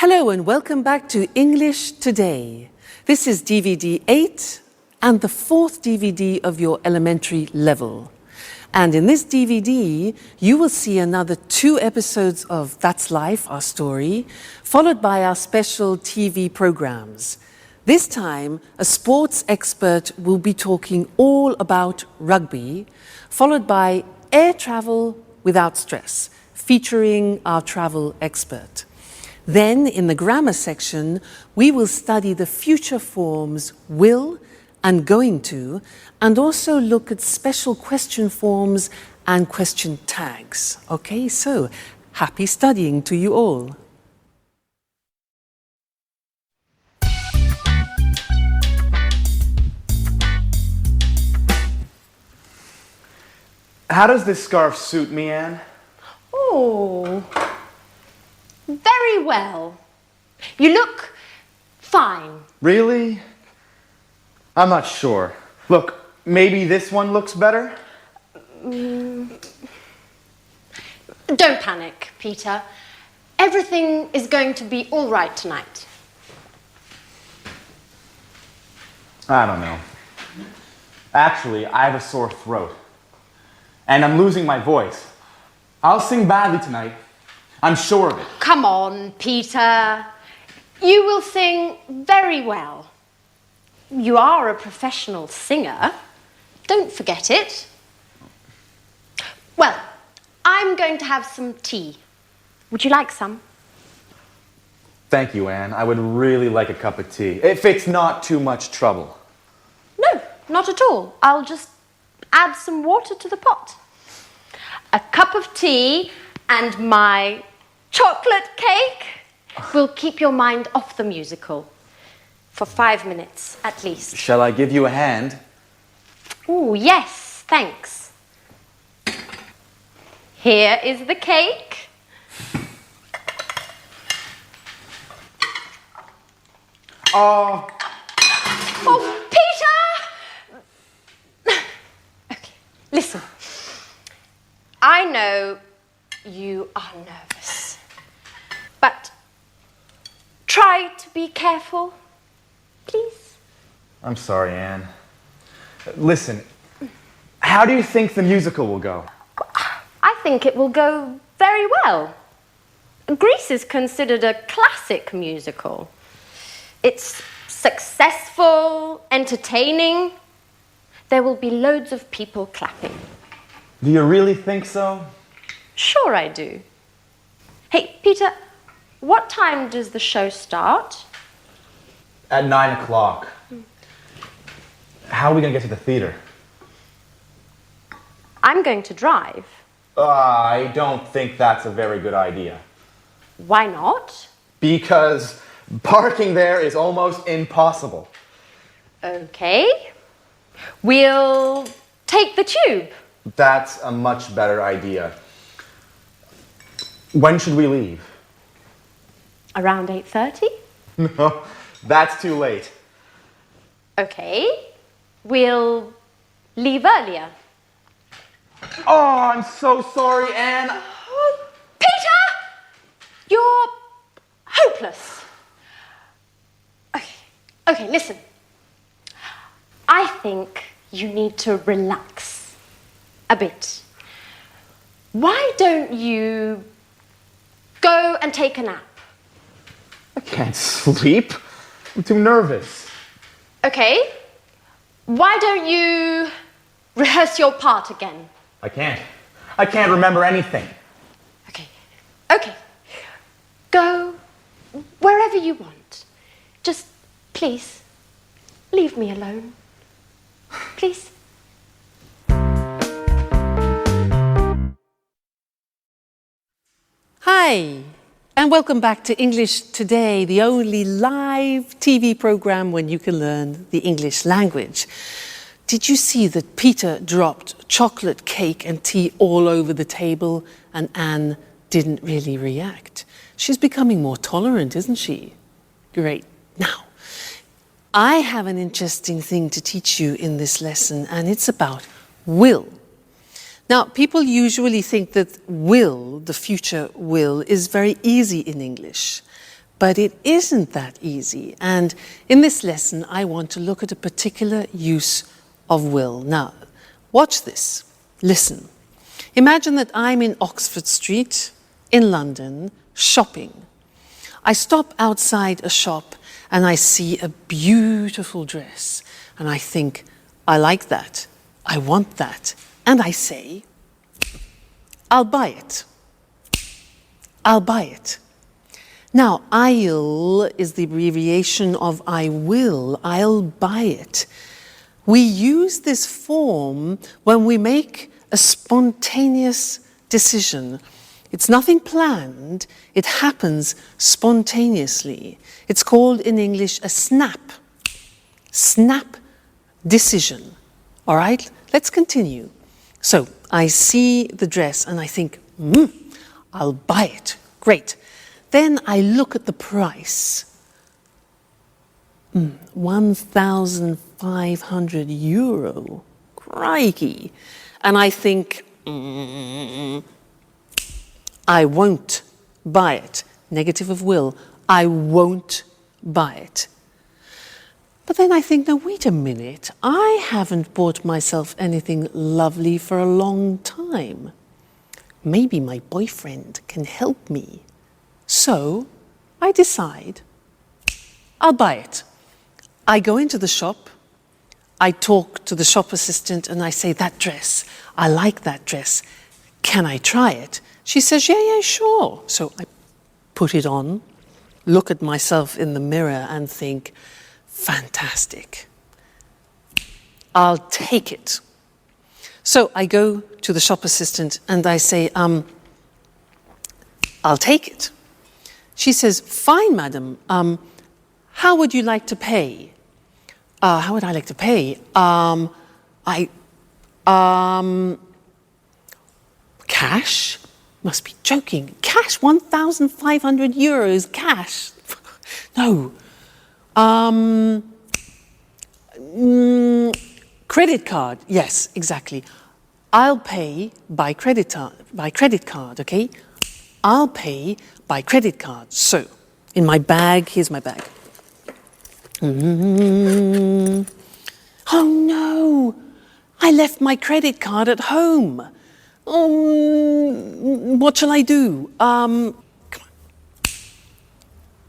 Hello and welcome back to English Today. This is DVD 8 and the fourth DVD of your elementary level. And in this DVD, you will see another 2 episodes of That's Life, our story, followed by our special TV programs. This time, a sports expert will be talking all about rugby, followed by air travel without stress, featuring our travel expert. Then, in the grammar section, we will study the future forms will and going to, and also look at special question forms and question tags. Okay, so happy studying to you all. How does this scarf suit me, Anne? Oh, very well. You look fine. Really? I'm not sure. Look, maybe this one looks better? Don't panic, Peter. Everything is going to be all right tonight. I don't know. Actually, I have a sore throat. And I'm losing my voice. I'll sing badly tonight. I'm sure of it. Come on, Peter. You will sing very well. You are a professional singer. Don't forget it. Well, I'm going to have some tea. Would you like some? Thank you, Anne. I would really like a cup of tea, if it's not too much trouble. No, not at all. I'll just add some water to the pot. A cup of tea and my chocolate cake will keep your mind off the musical for 5 minutes at least. Shall I give you a hand? Oh, yes, thanks. Here is the cake. Oh, Oh, Peter! Okay, listen. I know you are nervous, but try to be careful, please. I'm sorry, Anne. Listen, how do you think the musical will go? I think it will go very well. Grease is considered a classic musical. It's successful, entertaining. There will be loads of people clapping. Do you really think so? Sure I do. Hey, Peter, what time does the show start? At 9 o'clock. How are we going to get to the theater? I'm going to drive. I don't think that's a very good idea. Why not? Because parking there is almost impossible. Okay. We'll take the tube. That's a much better idea. When should we leave? Around 8:30? No, that's too late. Okay. We'll leave earlier. Oh, I'm so sorry, Anne. Oh, Peter! You're hopeless. Okay, listen. I think you need to relax a bit. Why don't you go and take a nap? I can't sleep. I'm too nervous. Okay. Why don't you rehearse your part again? I can't remember anything. Okay. Go wherever you want. Just, please, leave me alone. Please. Hi, and welcome back to English Today, the only live TV program when you can learn the English language. Did you see that Peter dropped chocolate cake and tea all over the table and Anne didn't really react? She's becoming more tolerant, isn't she? Great. Now, I have an interesting thing to teach you in this lesson, and it's about will. Now, people usually think that will, the future will, is very easy in English. But it isn't that easy. And in this lesson, I want to look at a particular use of will. Now, watch this. Listen. Imagine that I'm in Oxford Street in London shopping. I stop outside a shop and I see a beautiful dress and I think, I like that, I want that, and I say, I'll buy it. I'll buy it. Now, I'll is the abbreviation of I will. I'll buy it. We use this form when we make a spontaneous decision. It's nothing planned. It happens spontaneously. It's called in English a snap. Snap decision. All right? Let's continue. So, I see the dress and I think, I'll buy it. Great. Then I look at the price. 1,500 euro. Crikey. And I think, I won't buy it. Negative of will. I won't buy it. But then I think, no, wait a minute. I haven't bought myself anything lovely for a long time. Maybe my boyfriend can help me. So I decide I'll buy it. I go into the shop, I talk to the shop assistant and I say, that dress, I like that dress. Can I try it? She says, yeah, sure. So I put it on, look at myself in the mirror and think, fantastic. I'll take it. So I go to the shop assistant and I say, I'll take it. She says, fine, madam. How would you like to pay? How would I like to pay? Cash? Must be joking. Cash, 1,500 euros, cash. No. Credit card. Yes, exactly. I'll pay by credit card, okay? I'll pay by credit card. So, in my bag, here's my bag. Oh no, I left my credit card at home. What shall I do? Come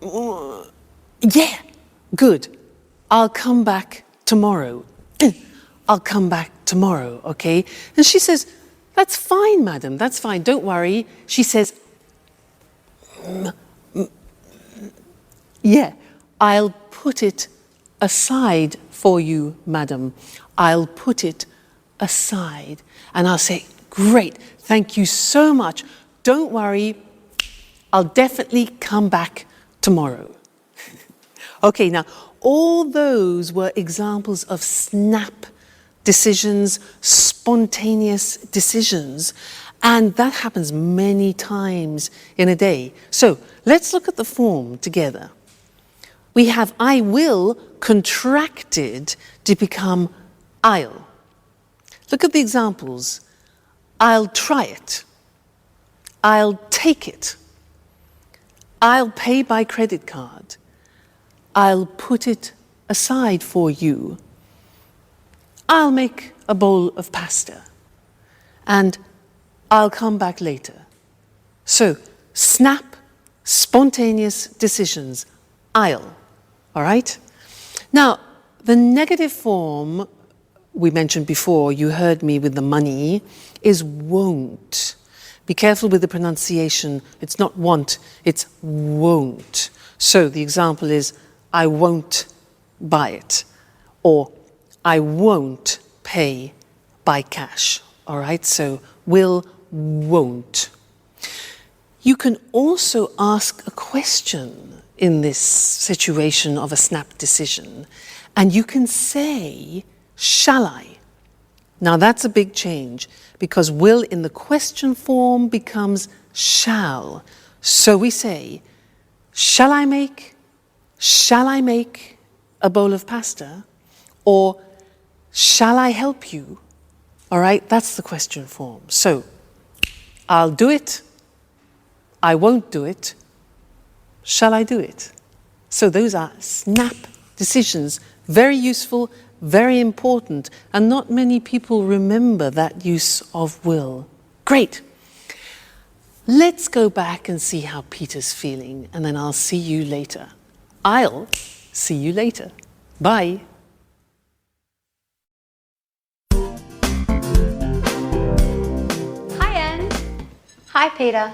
on. Yeah, good. I'll come back tomorrow. I'll come back tomorrow, okay? And she says, that's fine, madam, that's fine, don't worry. She says, yeah, I'll put it aside for you, madam. I'll put it aside. And I'll say, great, thank you so much. Don't worry, I'll definitely come back tomorrow. Okay, now, all those were examples of snap decisions, spontaneous decisions, and that happens many times in a day. So let's look at the form together. We have I will contracted to become I'll. Look at the examples. I'll try it. I'll take it. I'll pay by credit card. I'll put it aside for you. I'll make a bowl of pasta. And I'll come back later. So, snap, spontaneous decisions. I'll. All right? Now, the negative form we mentioned before, you heard me with the money, is won't. Be careful with the pronunciation. It's not want, it's won't. So the example is, I won't buy it. Or, I won't pay by cash. All right? So, will, won't. You can also ask a question in this situation of a snap decision. And you can say, shall I? Now that's a big change because will in the question form becomes shall. So we say, shall I make a bowl of pasta? Or shall I help you? All right, that's the question form. So I'll do it, I won't do it, Shall I do it? So those are snap decisions, very useful, very important, and not many people remember that use of will. Great. Let's go back and see how Peter's feeling, and then I'll see you later. I'll see you later. Bye. Hi, Anne. Hi, Peter.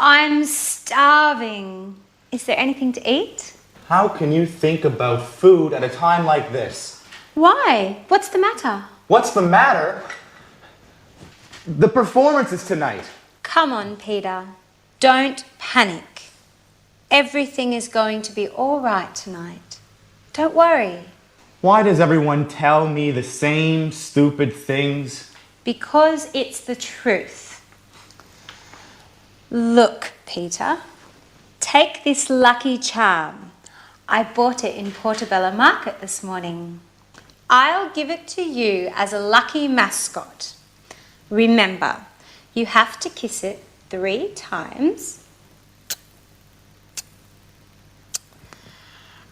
I'm starving. Is there anything to eat? How can you think about food at a time like this? Why? What's the matter? What's the matter? The performance is tonight. Come on, Peter. Don't panic. Everything is going to be all right tonight. Don't worry. Why does everyone tell me the same stupid things? Because it's the truth. Look, Peter. Take this lucky charm. I bought it in Portobello Market this morning. I'll give it to you as a lucky mascot. Remember, you have to kiss it 3 times.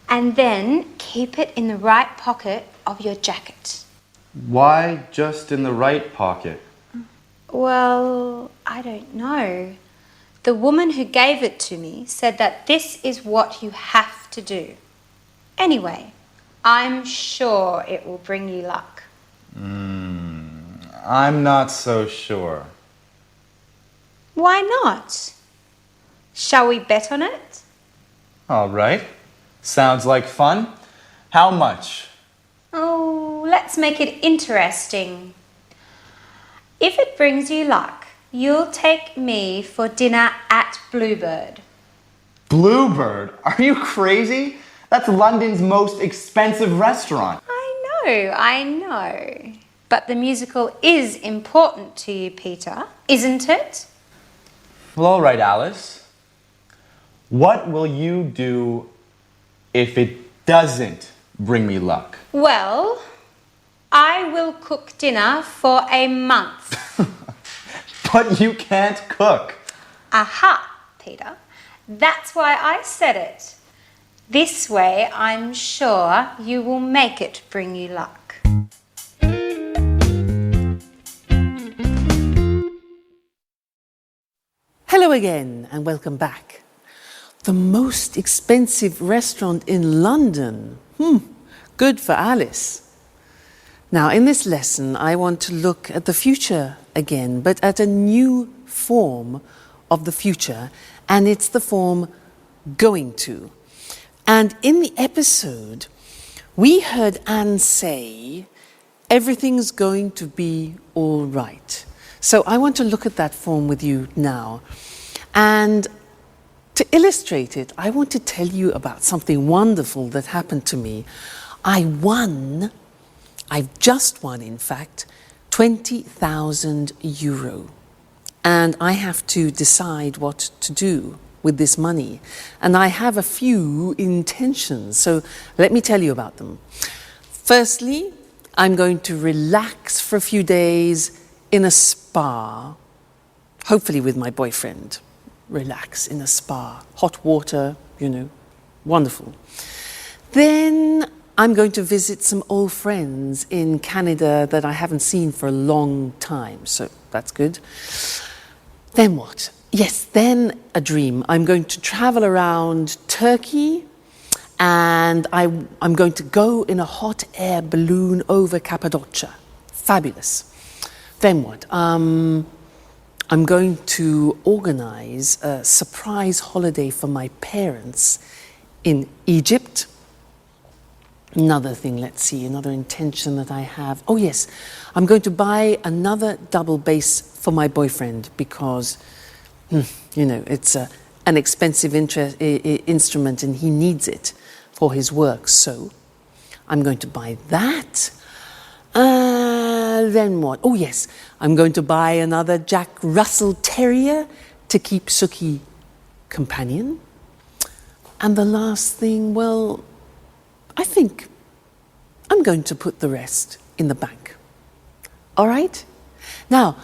And then keep it in the right pocket of your jacket. Why just in the right pocket? Well, I don't know. The woman who gave it to me said that this is what you have to do. Anyway, I'm sure it will bring you luck. I'm not so sure. Why not? Shall we bet on it? All right. Sounds like fun. How much? Oh, let's make it interesting. If it brings you luck, you'll take me for dinner at Bluebird. Bluebird? Are you crazy? That's London's most expensive restaurant. I know. But the musical is important to you, Peter, isn't it? Well, all right, Alice. What will you do if it doesn't bring me luck? Well, I will cook dinner for a month. But you can't cook. Aha, Peter. That's why I said it. This way, I'm sure you will make it bring you luck. Hello again and welcome back. The most expensive restaurant in London. Good for Alice. Now, in this lesson, I want to look at the future again, but at a new form of the future, and it's the form going to. And in the episode, we heard Anne say, everything's going to be all right. So I want to look at that form with you now. And to illustrate it, I want to tell you about something wonderful that happened to me. I've just won, in fact, 20,000 euro. And I have to decide what to do with this money. And I have a few intentions, so let me tell you about them. Firstly, I'm going to relax for a few days in a spa, hopefully with my boyfriend. Relax in a spa, hot water, wonderful. Then I'm going to visit some old friends in Canada that I haven't seen for a long time, so that's good. Then what? Yes, then a dream. I'm going to travel around Turkey and I'm going to go in a hot air balloon over Cappadocia. Fabulous. Then what? I'm going to organize a surprise holiday for my parents in Egypt. Another thing, let's see, another intention that I have. Oh yes, I'm going to buy another double bass for my boyfriend because, it's an expensive instrument and he needs it for his work. So I'm going to buy that. Then what? Oh yes, I'm going to buy another Jack Russell Terrier to keep Suki companion. And the last thing, well, I think I'm going to put the rest in the bank. All right? Now,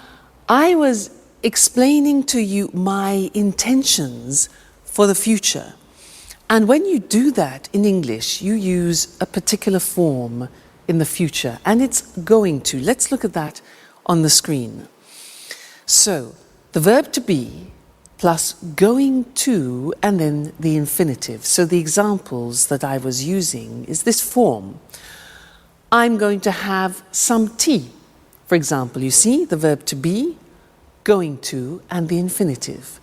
I was explaining to you my intentions for the future. And when you do that in English, you use a particular form in the future, and it's going to. Let's look at that on the screen. So, the verb to be plus going to and then the infinitive. So the examples that I was using is this form. I'm going to have some tea. For example, you see the verb to be, going to, and the infinitive.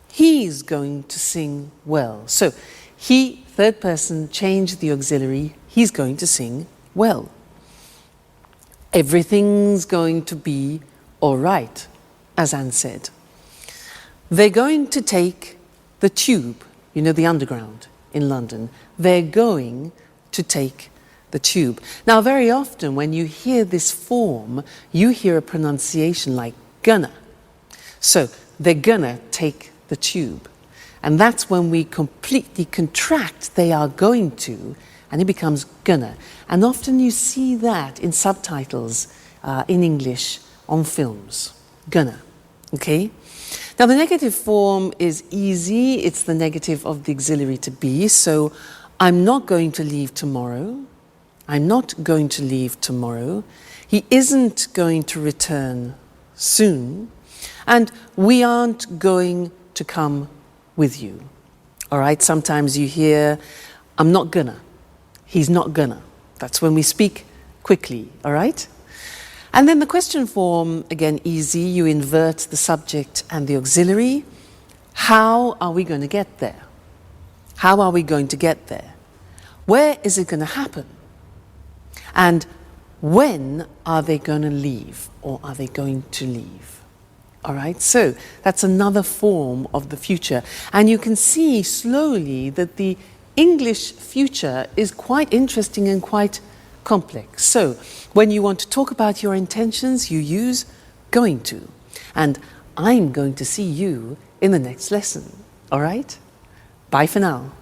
He's going to sing well. So he, third person, changed the auxiliary. He's going to sing well. Everything's going to be all right, as Anne said. They're going to take the tube, you know, the underground in London. They're going to take the tube. Now, very often when you hear this form, you hear a pronunciation like gonna. So, they're gonna take the tube. And that's when we completely contract they are going to, and it becomes gonna. And often you see that in subtitles in English on films. Gonna. Okay? Now, the negative form is easy. It's the negative of the auxiliary to be. So, I'm not going to leave tomorrow. I'm not going to leave tomorrow. He isn't going to return soon. And we aren't going to come with you. All right? Sometimes you hear, I'm not gonna. He's not gonna. That's when we speak quickly. All right? And then the question form, again, easy. You invert the subject and the auxiliary. How are we going to get there? How are we going to get there? Where is it going to happen? And when are they going to leave, or are they going to leave? All right, so that's another form of the future. And you can see slowly that the English future is quite interesting and quite complex. So when you want to talk about your intentions, you use going to. And I'm going to see you in the next lesson. All right? Bye for now.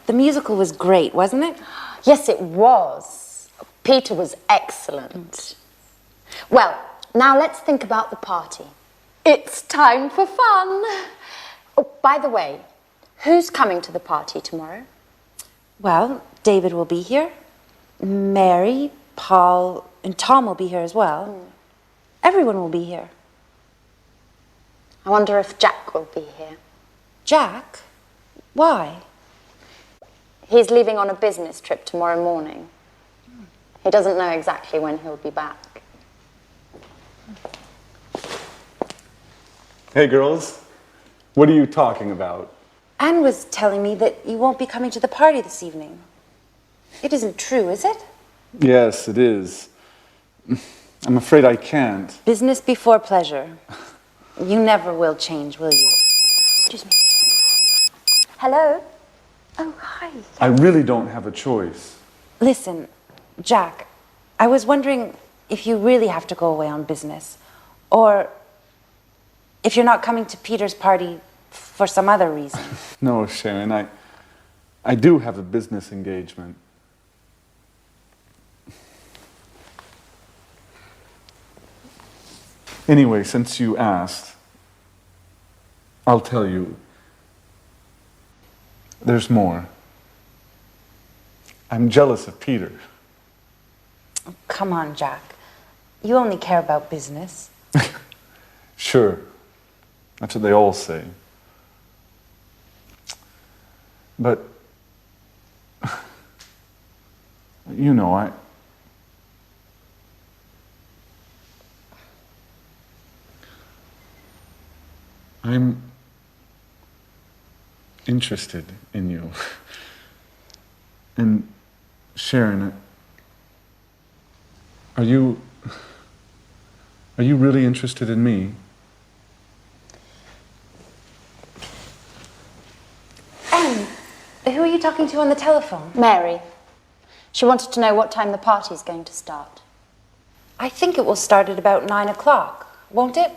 The musical was great, wasn't it? Yes, it was. Peter was excellent. Well, now let's think about the party. It's time for fun. Oh, by the way, who's coming to the party tomorrow? Well, David will be here. Mary, Paul, and Tom will be here as well. Everyone will be here. I wonder if Jack will be here. Jack? Why? He's leaving on a business trip tomorrow morning. He doesn't know exactly when he'll be back. Hey, girls. What are you talking about? Anne was telling me that you won't be coming to the party this evening. It isn't true, is it? Yes, it is. I'm afraid I can't. Business before pleasure. You never will change, will you? Excuse me. Hello? Oh, hi. I really don't have a choice. Listen, Jack, I was wondering if you really have to go away on business, or if you're not coming to Peter's party for some other reason. No, Sharon, I do have a business engagement. Anyway, since you asked, I'll tell you. There's more. I'm jealous of Peter. Oh, come on, Jack. You only care about business. Sure. That's what they all say. But, you know, I'm interested in you. And Sharon, are you really interested in me? Anne, who are you talking to on the telephone? Mary. She wanted to know what time the party's going to start. I think it will start at about 9 o'clock, won't it?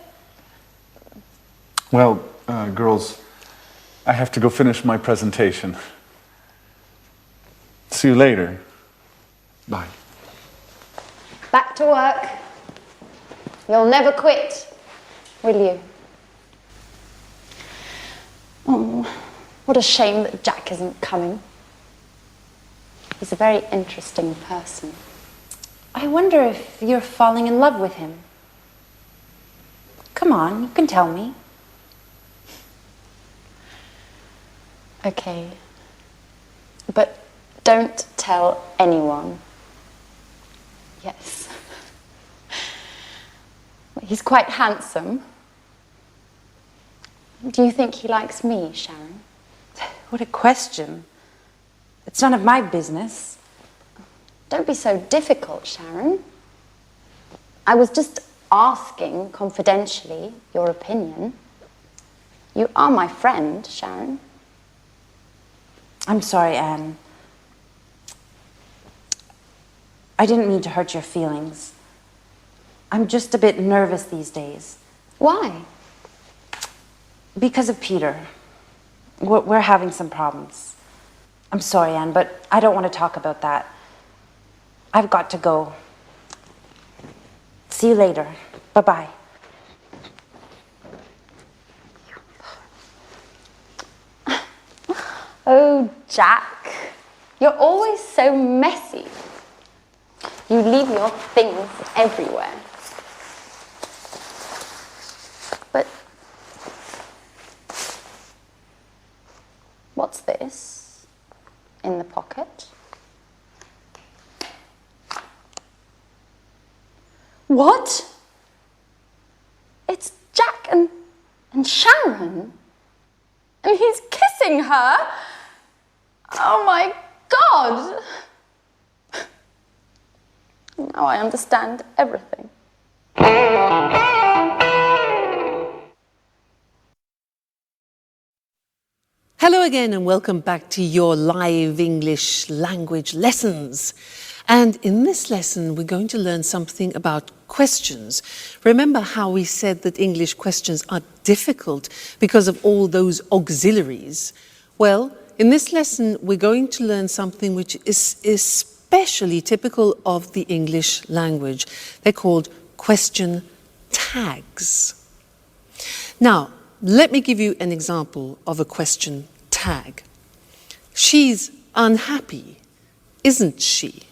Well, girls, I have to go finish my presentation. See you later. Bye. Back to work. You'll never quit, will you? Oh, what a shame that Jack isn't coming. He's a very interesting person. I wonder if you're falling in love with him. Come on, you can tell me. Okay. But don't tell anyone. Yes. He's quite handsome. Do you think he likes me, Sharon? What a question. It's none of my business. Don't be so difficult, Sharon. I was just asking confidentially your opinion. You are my friend, Sharon. I'm sorry, Anne. I didn't mean to hurt your feelings. I'm just a bit nervous these days. Why? Because of Peter. We're having some problems. I'm sorry, Anne, but I don't want to talk about that. I've got to go. See you later. Bye-bye. Oh, Jack, you're always so messy. You leave your things everywhere. But what's this in the pocket? What? It's Jack and Sharon. And he's kissing her. Oh my God. Now I understand everything. Hello again and welcome back to your live English language lessons. And in this lesson, we're going to learn something about questions. Remember how we said that English questions are difficult because of all those auxiliaries? Well, in this lesson, we're going to learn something which is especially typical of the English language. They're called question tags. Now, let me give you an example of a question tag. She's unhappy, isn't she?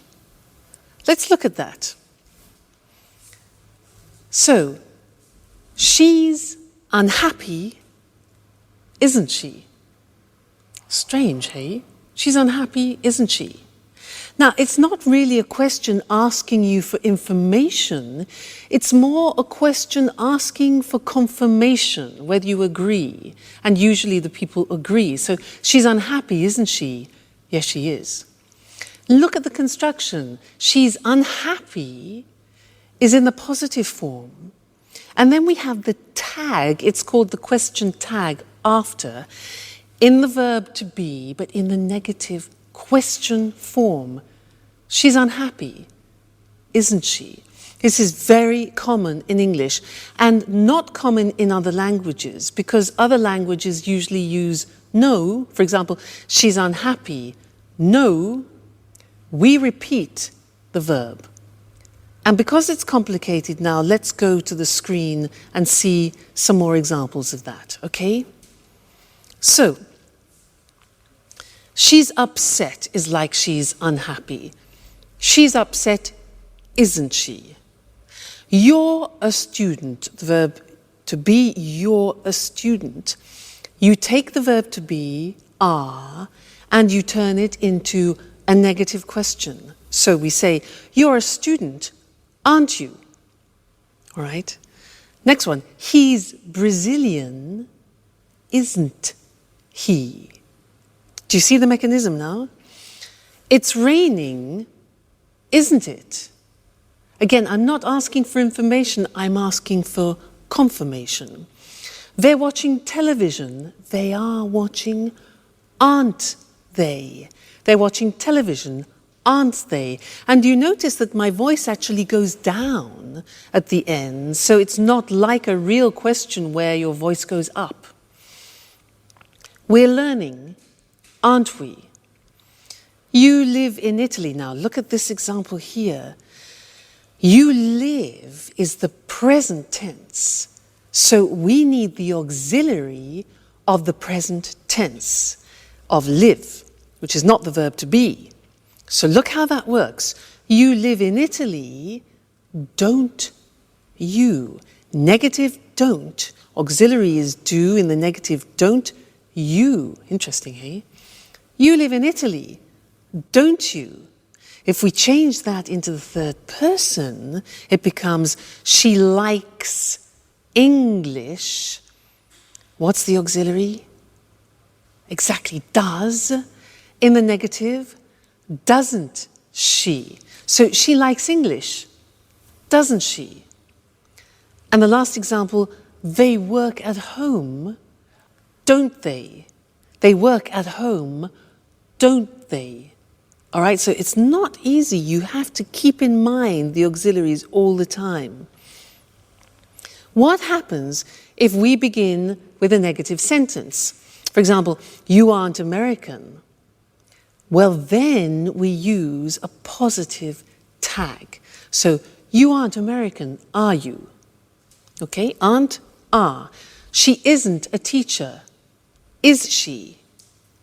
Let's look at that. So, she's unhappy, isn't she? Strange, hey? She's unhappy, isn't she? Now, it's not really a question asking you for information. It's more a question asking for confirmation, whether you agree. And usually the people agree. So, she's unhappy, isn't she? Yes, she is. Look at the construction. She's unhappy is in the positive form. And then we have the tag, it's called the question tag after, in the verb to be, but in the negative question form. She's unhappy, isn't she? This is very common in English and not common in other languages because other languages usually use no. For example, she's unhappy. No, we repeat the verb. And because it's complicated now, let's go to the screen and see some more examples of that, okay? So, she's upset is like she's unhappy. She's upset, isn't she? You're a student, the verb to be, you're a student. You take the verb to be, are, and you turn it into a negative question. So we say, you're a student, aren't you? All right. Next one. He's Brazilian, isn't he? Do you see the mechanism now? It's raining, isn't it? Again, I'm not asking for information, I'm asking for confirmation. They're watching television. They are watching, aren't they? They're watching television, aren't they? And you notice that my voice actually goes down at the end, so it's not like a real question where your voice goes up. We're learning, aren't we? You live in Italy now. Look at this example here. You live is the present tense. So we need the auxiliary of the present tense of live, which is not the verb to be. So look how that works. You live in Italy, don't you. Negative don't. Auxiliary is do in the negative don't you. Interesting, hey? You live in Italy, don't you? If we change that into the third person, it becomes she likes English. What's the auxiliary? Exactly, does. In the negative, doesn't she? So she likes English, doesn't she? And the last example, they work at home, don't they? They work at home, don't they? All right, so it's not easy. You have to keep in mind the auxiliaries all the time. What happens if we begin with a negative sentence? For example, you aren't American. Well, then we use a positive tag. So, you aren't American, are you? Okay, aren't, are. She isn't a teacher. Is she?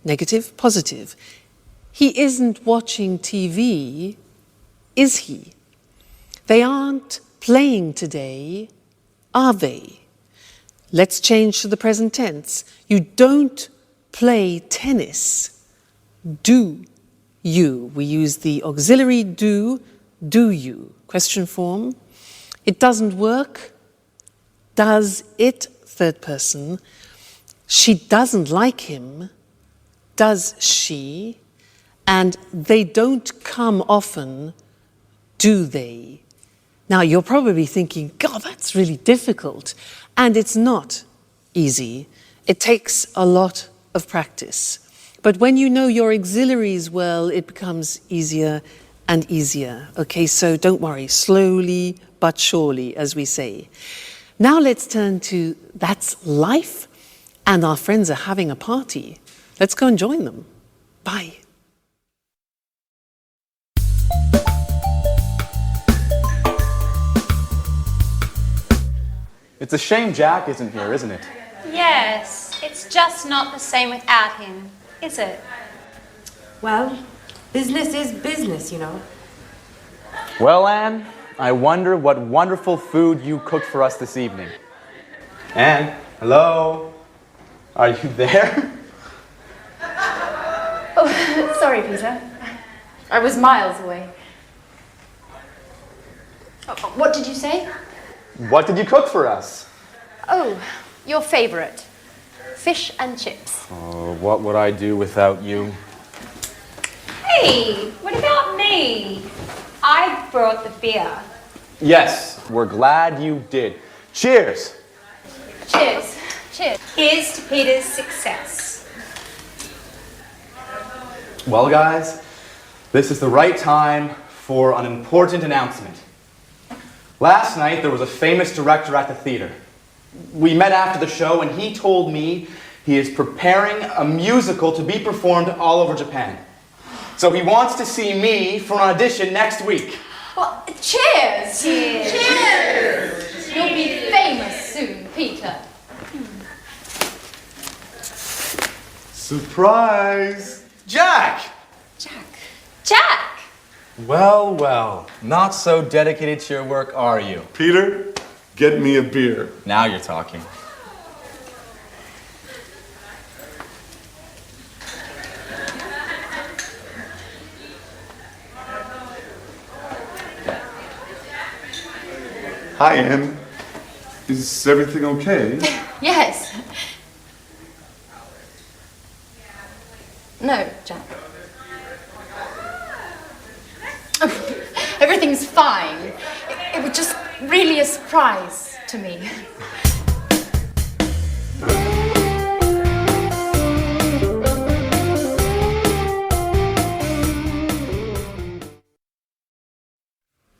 Negative, positive. He isn't watching TV, is he? They aren't playing today, are they? Let's change to the present tense. You don't play tennis, do you? We use the auxiliary do you? Question form. It doesn't work, does it? Third person. She doesn't like him, does she? And they don't come often, do they? Now, you're probably thinking, God, that's really difficult. And it's not easy. It takes a lot of practice. But when you know your auxiliaries well, it becomes easier and easier. Okay, so don't worry, slowly but surely, as we say. Now let's turn to that's life, and our friends are having a party. Let's go and join them. Bye. It's a shame Jack isn't here, isn't it? Yes, it's just not the same without him, is it? Well, business is business, you know. Well, Anne, I wonder what wonderful food you cooked for us this evening. Anne, hello? Are you there? Oh, sorry, Peter. I was miles away. What did you say? What did you cook for us? Oh, your favourite. Fish and chips. Oh, what would I do without you? Hey, what about me? I brought the beer. Yes, we're glad you did. Cheers! Cheers. Cheers. Here's to Peter's success. Well, guys, this is the right time for an important announcement. Last night, there was a famous director at the theater. We met after the show, and he told me he is preparing a musical to be performed all over Japan. So he wants to see me for an audition next week. Well, cheers! Cheers. Cheers! You'll be famous soon, Peter. Surprise! Jack! Jack! Well, well, not so dedicated to your work, are you? Peter, get me a beer. Now you're talking. Hi, Anne. Is everything okay? Yes. No, Jack. Oh, everything's fine. It was just really a surprise to me.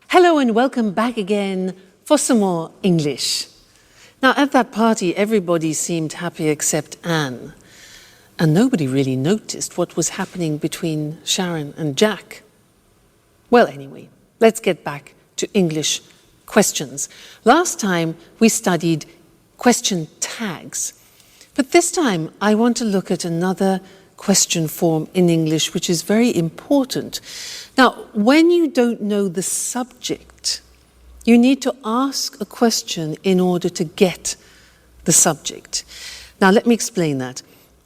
Hello and welcome back again for some more English. Now, at that party, everybody seemed happy except Anne. And nobody really noticed what was happening between Sharon and Jack. Well, anyway, let's get back to English questions. Last time we studied question tags, but this time I want to look at another question form in English which is very important. Now, when you don't know the subject, you need to ask a question in order to get the subject. Now, let me explain that.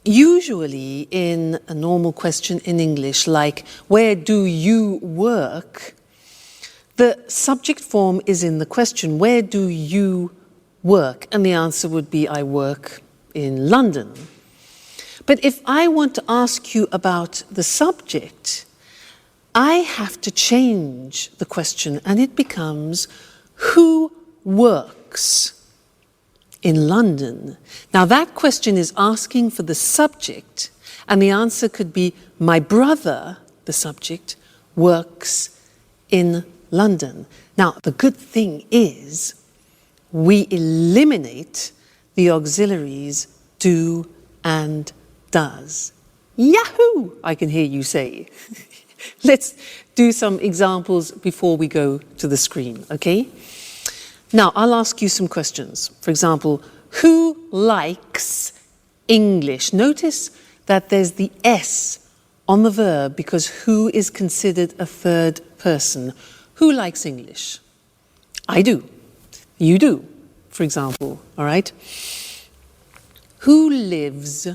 Usually in a normal question in English, like, where do you work? The subject form is in the question, where do you work? And the answer would be, I work in London. But if I want to ask you about the subject, I have to change the question and it becomes, who works in London? Now that question is asking for the subject, and the answer could be, my brother, the subject, works in London. Now the good thing is we eliminate the auxiliaries do and does. Yahoo! I can hear you say. Let's do some examples before we go to the screen, okay? Now, I'll ask you some questions. For example, who likes English? Notice that there's the S on the verb because who is considered a third person. Who likes English? I do. You do, for example, all right? Who lives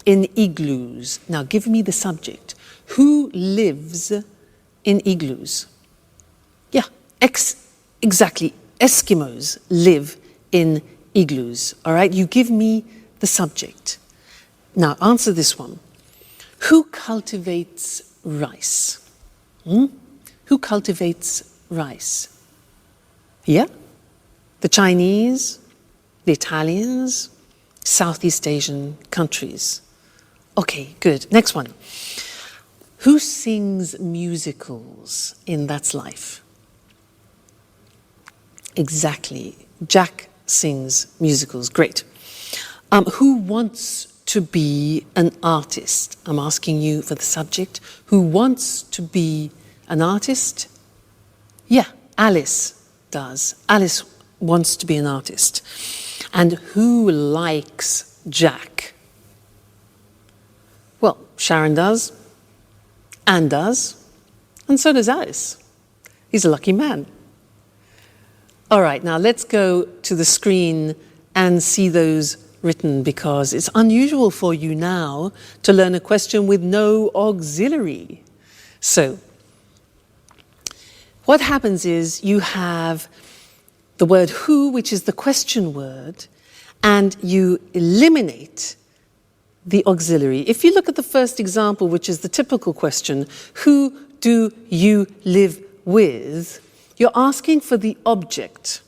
in igloos? Now, give me the subject. Who lives in igloos? Yeah, exactly. Eskimos live in igloos, all right? You give me the subject. Now, answer this one. Who cultivates rice? Who cultivates rice? Yeah? The Chinese, the Italians, Southeast Asian countries. Okay, good. Next one. Who sings musicals in That's Life? Exactly. Jack sings musicals. Great. Who wants to be an artist? I'm asking you for the subject. Who wants to be an artist? Yeah, Alice does. Alice wants to be an artist. And who likes Jack? Well, Sharon does, Anne does, and so does Alice. He's a lucky man. All right, now let's go to the screen and see those written, because it's unusual for you now to learn a question with no auxiliary. So, what happens is you have the word who, which is the question word, and you eliminate the auxiliary. If you look at the first example, which is the typical question, who do you live with? You're asking for the object,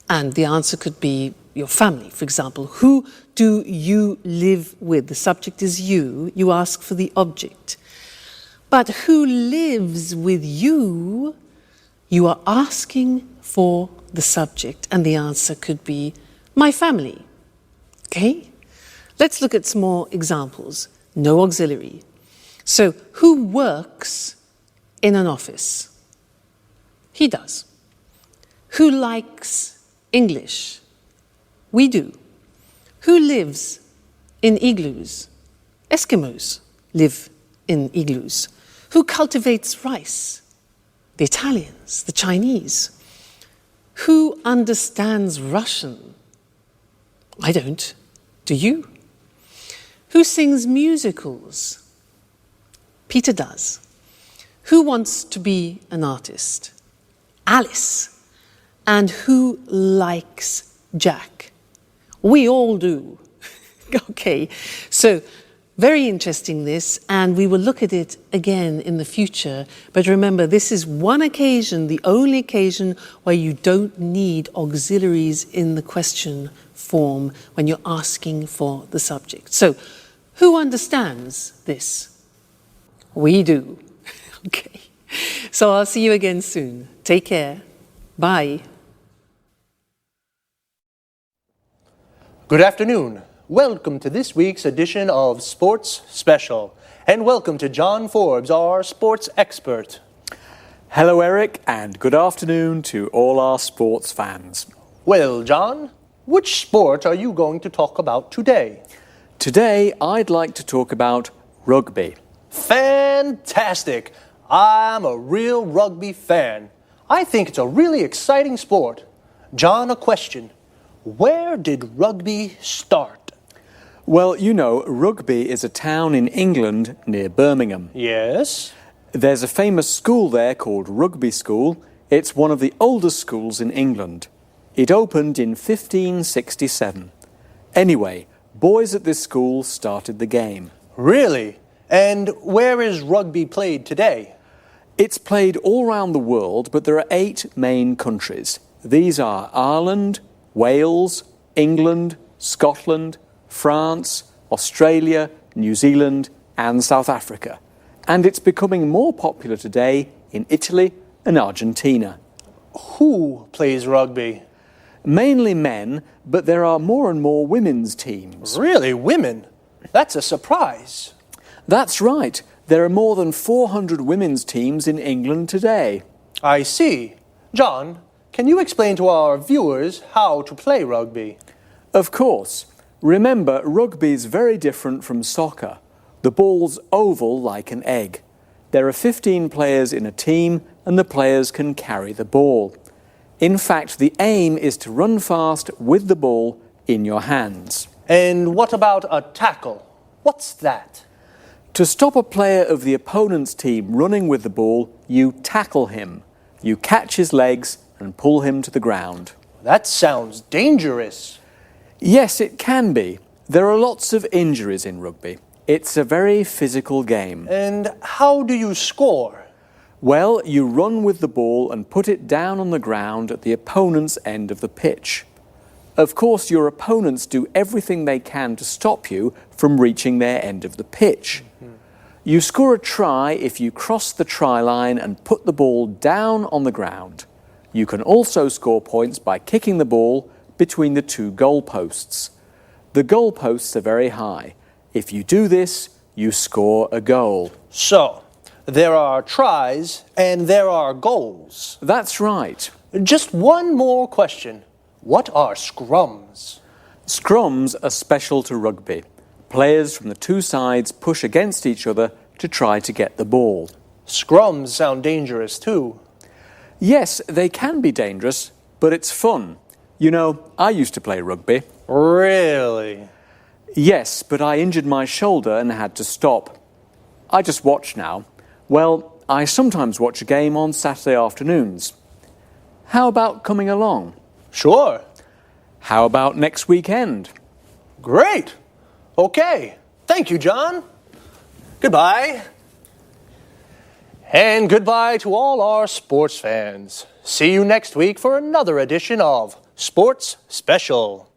and the answer could be your family, for example. Who do you live with? The subject is you. You ask for the object. But who lives with you? You are asking for the subject, and the answer could be my family. Okay? Let's look at some more examples. No auxiliary. So, who works in an office? He does. Who likes English? We do. Who lives in igloos? Eskimos live in igloos. Who cultivates rice? The Italians, the Chinese. Who understands Russian? I don't. Do you? Who sings musicals? Peter does. Who wants to be an artist? Alice. And who likes Jack? We all do. Okay, so very interesting this, and we will look at it again in the future. But remember, this is one occasion, the only occasion where you don't need auxiliaries in the question form when you're asking for the subject. So, who understands this? We do. Okay, so I'll see you again soon. Take care. Bye. Good afternoon. Welcome to this week's edition of Sports Special. And welcome to John Forbes, our sports expert. Hello, Eric, and good afternoon to all our sports fans. Well, John, which sport are you going to talk about today? Today, I'd like to talk about rugby. Fantastic! I'm a real rugby fan. I think it's a really exciting sport. John, a question. Where did rugby start? Well, you know, Rugby is a town in England near Birmingham. Yes? There's a famous school there called Rugby School. It's one of the oldest schools in England. It opened in 1567. Anyway, boys at this school started the game. Really? And where is rugby played today? It's played all around the world, but there are 8 main countries. These are Ireland, Wales, England, Scotland, France, Australia, New Zealand, and South Africa. And it's becoming more popular today in Italy and Argentina. Who plays rugby? Mainly men, but there are more and more women's teams. Really, women? That's a surprise. That's right. There are more than 400 women's teams in England today. I see. John, can you explain to our viewers how to play rugby? Of course. Remember, rugby is very different from soccer. The ball's oval like an egg. There are 15 players in a team, and the players can carry the ball. In fact, the aim is to run fast with the ball in your hands. And what about a tackle? What's that? To stop a player of the opponent's team running with the ball, you tackle him. You catch his legs and pull him to the ground. That sounds dangerous. Yes, it can be. There are lots of injuries in rugby. It's a very physical game. And how do you score? Well, you run with the ball and put it down on the ground at the opponent's end of the pitch. Of course, your opponents do everything they can to stop you from reaching their end of the pitch. You score a try if you cross the try line and put the ball down on the ground. You can also score points by kicking the ball between the 2 goalposts. The goalposts are very high. If you do this, you score a goal. So, there are tries and there are goals. That's right. Just one more question. What are scrums? Scrums are special to rugby. Players from the 2 sides push against each other to try to get the ball. Scrums sound dangerous too. Yes, they can be dangerous, but it's fun. You know, I used to play rugby. Really? Yes, but I injured my shoulder and had to stop. I just watch now. Well, I sometimes watch a game on Saturday afternoons. How about coming along? Sure. How about next weekend? Great. Okay. Thank you, John. Goodbye. And goodbye to all our sports fans. See you next week for another edition of Sports Special.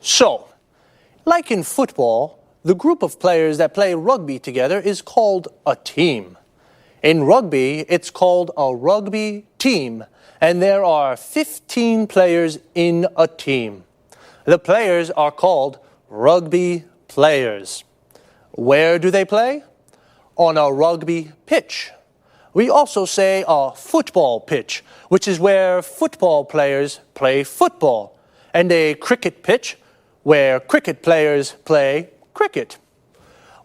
So, like in football, the group of players that play rugby together is called a team. In rugby, it's called a rugby team, and there are 15 players in a team. The players are called rugby players. Where do they play? On a rugby pitch. We also say a football pitch, which is where football players play football, and a cricket pitch, where cricket players play cricket.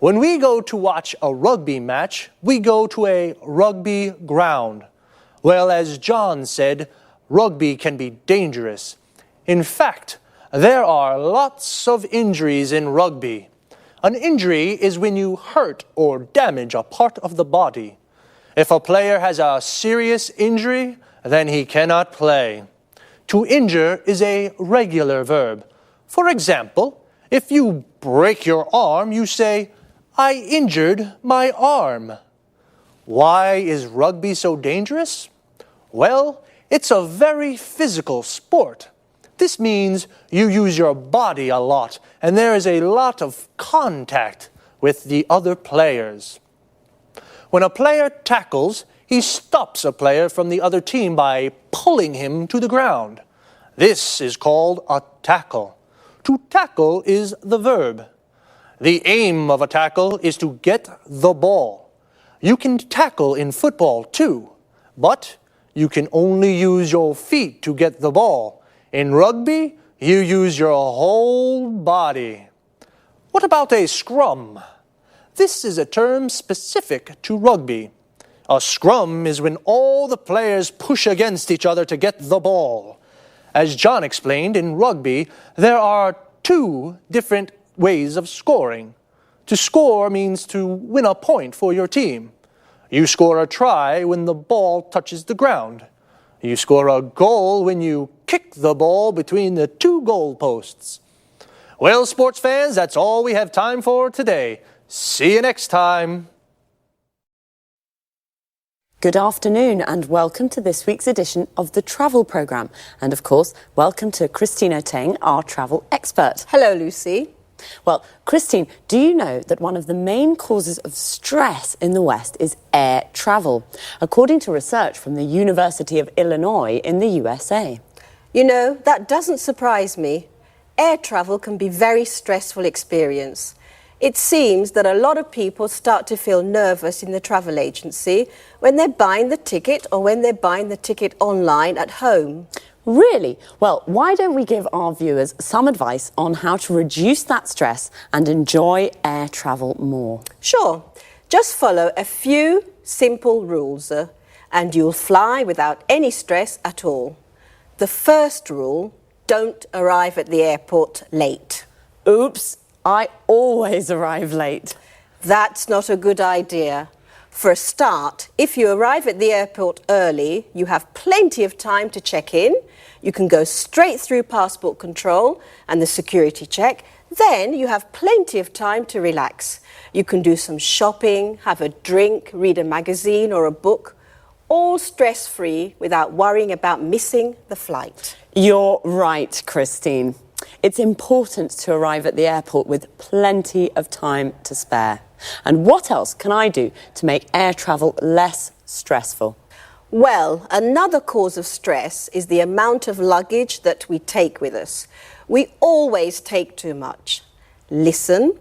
When we go to watch a rugby match, we go to a rugby ground. Well, as John said, rugby can be dangerous. In fact, there are lots of injuries in rugby. An injury is when you hurt or damage a part of the body. If a player has a serious injury, then he cannot play. To injure is a regular verb. For example, if you break your arm, you say, I injured my arm. Why is rugby so dangerous? Well, it's a very physical sport. This means you use your body a lot, and there is a lot of contact with the other players. When a player tackles, he stops a player from the other team by pulling him to the ground. This is called a tackle. To tackle is the verb. The aim of a tackle is to get the ball. You can tackle in football too, but you can only use your feet to get the ball. In rugby, you use your whole body. What about a scrum? This is a term specific to rugby. A scrum is when all the players push against each other to get the ball. As John explained, in rugby, there are 2 different ways of scoring. To score means to win a point for your team. You score a try when the ball touches the ground. You score a goal when you kick the ball between the 2 goal posts. Well, sports fans, that's all we have time for today. See you next time. Good afternoon and welcome to this week's edition of the Travel Programme. And of course, welcome to Christine Oteng, our travel expert. Hello, Lucy. Well, Christine, do you know that one of the main causes of stress in the West is air travel, according to research from the University of Illinois in the USA? You know, that doesn't surprise me. Air travel can be a very stressful experience. It seems that a lot of people start to feel nervous in the travel agency when they're buying the ticket or when they're buying the ticket online at home. Really? Well, why don't we give our viewers some advice on how to reduce that stress and enjoy air travel more? Sure. Just follow a few simple rules and you'll fly without any stress at all. The first rule, don't arrive at the airport late. Oops, I always arrive late. That's not a good idea. For a start, if you arrive at the airport early, you have plenty of time to check in. You can go straight through passport control and the security check. Then you have plenty of time to relax. You can do some shopping, have a drink, read a magazine or a book, all stress-free without worrying about missing the flight. You're right, Christine. It's important to arrive at the airport with plenty of time to spare. And what else can I do to make air travel less stressful? Well, another cause of stress is the amount of luggage that we take with us. We always take too much. Listen,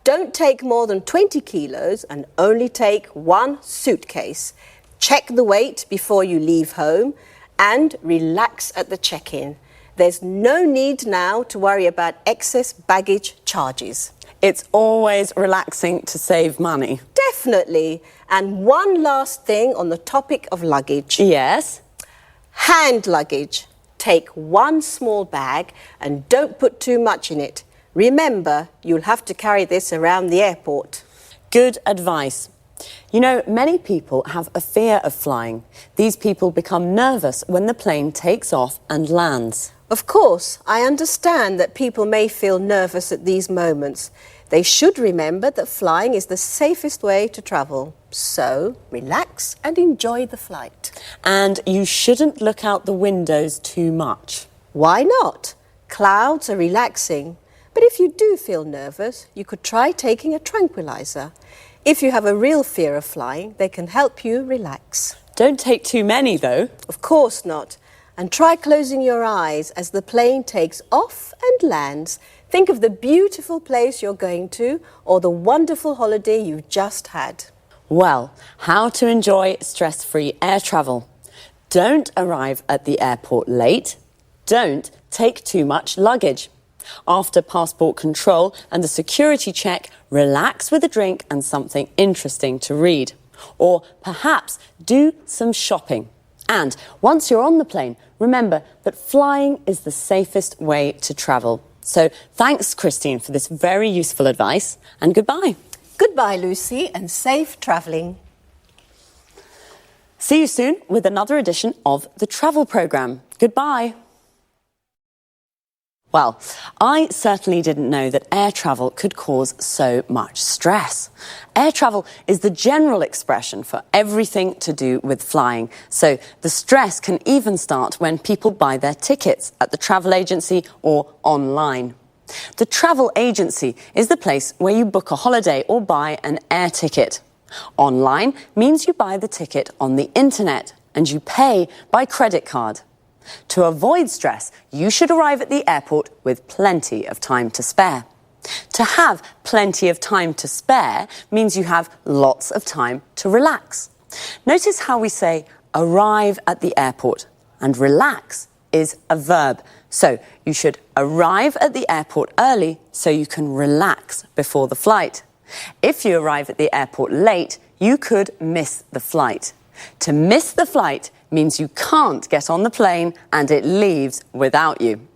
don't take more than 20 kilos and only take 1 suitcase. Check the weight before you leave home and relax at the check-in. There's no need now to worry about excess baggage charges. It's always relaxing to save money. Definitely. And one last thing on the topic of luggage. Yes? Hand luggage. Take 1 small bag and don't put too much in it. Remember, you'll have to carry this around the airport. Good advice. You know, many people have a fear of flying. These people become nervous when the plane takes off and lands. Of course, I understand that people may feel nervous at these moments. They should remember that flying is the safest way to travel. So, relax and enjoy the flight. And you shouldn't look out the windows too much. Why not? Clouds are relaxing. But if you do feel nervous, you could try taking a tranquilizer. If you have a real fear of flying, they can help you relax. Don't take too many, though. Of course not. And try closing your eyes as the plane takes off and lands. Think of the beautiful place you're going to or the wonderful holiday you just had. Well, how to enjoy stress-free air travel. Don't arrive at the airport late. Don't take too much luggage. After passport control and the security check, relax with a drink and something interesting to read. Or perhaps do some shopping. And once you're on the plane, remember that flying is the safest way to travel. So thanks, Christine, for this very useful advice, and goodbye. Goodbye, Lucy, and safe travelling. See you soon with another edition of the Travel Programme. Goodbye. Well, I certainly didn't know that air travel could cause so much stress. Air travel is the general expression for everything to do with flying. So the stress can even start when people buy their tickets at the travel agency or online. The travel agency is the place where you book a holiday or buy an air ticket. Online means you buy the ticket on the internet and you pay by credit card. To avoid stress, you should arrive at the airport with plenty of time to spare. To have plenty of time to spare means you have lots of time to relax. Notice how we say arrive at the airport, and relax is a verb. So you should arrive at the airport early so you can relax before the flight. If you arrive at the airport late, you could miss the flight. To miss the flight means you can't get on the plane and it leaves without you.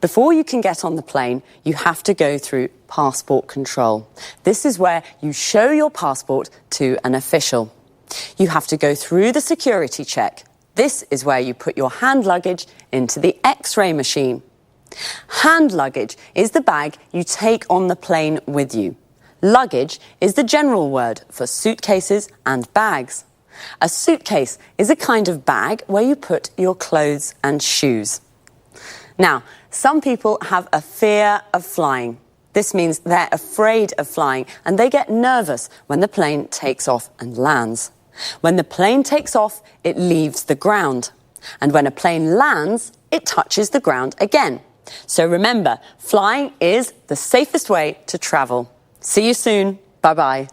Before you can get on the plane, you have to go through passport control. This is where you show your passport to an official. You have to go through the security check. This is where you put your hand luggage into the X-ray machine. Hand luggage is the bag you take on the plane with you. Luggage is the general word for suitcases and bags. A suitcase is a kind of bag where you put your clothes and shoes. Now, some people have a fear of flying. This means they're afraid of flying and they get nervous when the plane takes off and lands. When the plane takes off, it leaves the ground. And when a plane lands, it touches the ground again. So remember, flying is the safest way to travel. See you soon. Bye-bye.